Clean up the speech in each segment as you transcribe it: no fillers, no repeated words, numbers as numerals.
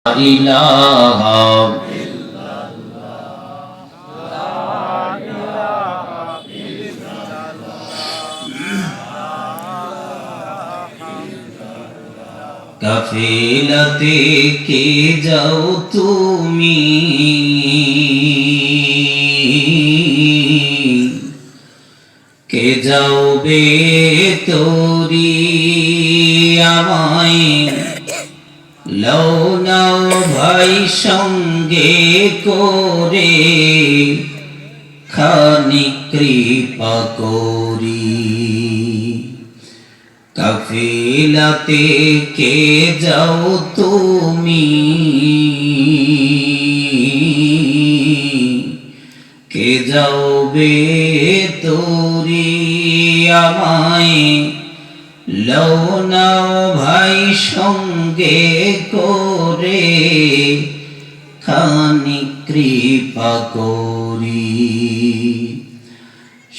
ইলাহা কাফিলাতে কে যাও তুমি কে যাওবে তোরি আমায় লও নাও ভাই সঙ্গে করে খানি কৃপা করি কাফিলাতে কে যাও তুমি কে যাওবে তোরি আমায় লও নাও ভাই সঙ্গে করে খানি কৃপা করি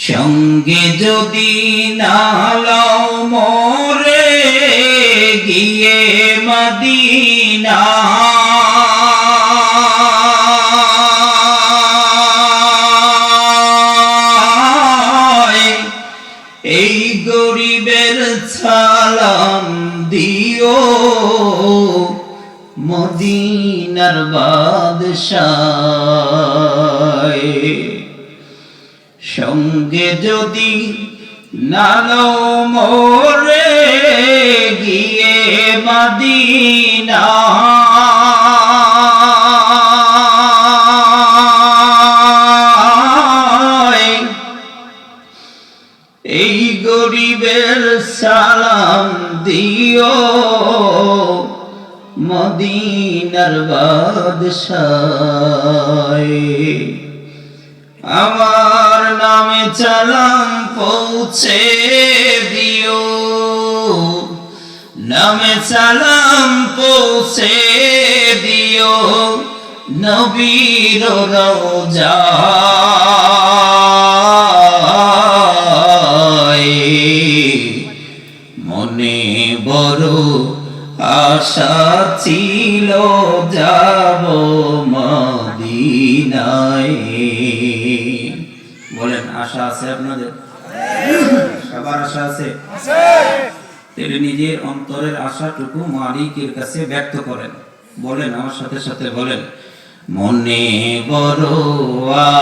সঙ্গে যদি না লও মোরে গিয়ে মদিনা এই গরিবের সালাম দিও মদিনার বাদশাহ সঙ্গে যদি না লও মোরে গিয়ে মদিনা এই গরিবের সালাম দিও মদিনার বাদশাহ আমার নামে সালাম পৌঁছে দিও নামে সালাম পৌঁছে দিও নবীর রওজা মনে বড় আশা ছিল যাব মদিনায় বলেন আশা আছে আপনাদের সবার আশা আছে তাহলে নিজের অন্তরের আশাটুকু মালিকের কাছে ব্যক্ত করেন বলেন আমার সাথে সাথে বলেন মনে বড়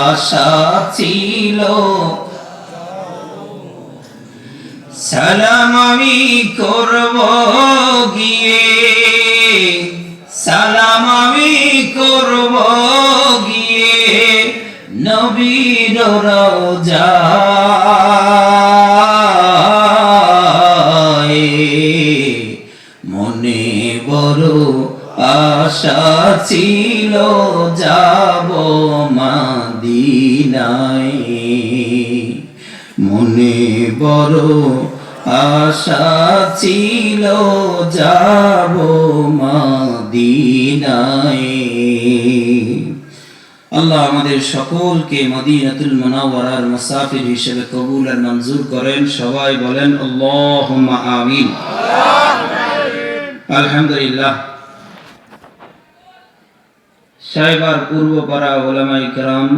আশা ছিল সালাম আমি করব গিয়ে সালাম আমি করব গিয়ে নবীর রওজায় মনে বড় আশা ছিল যাব মদিনায় মনে বড় আশা ছিল যাব মদিনায় আল্লাহ আমাদের সকলকে মদিনাতুল মুনাওয়ারার মুসাফির হিসেবে কবুল আর মঞ্জুর করেন সবাই বলেন আল্লাহুম্মা আমিন আলহামদুলিল্লাহ সাহেবার পূর্বপাড়া উলামায়ে কেরাম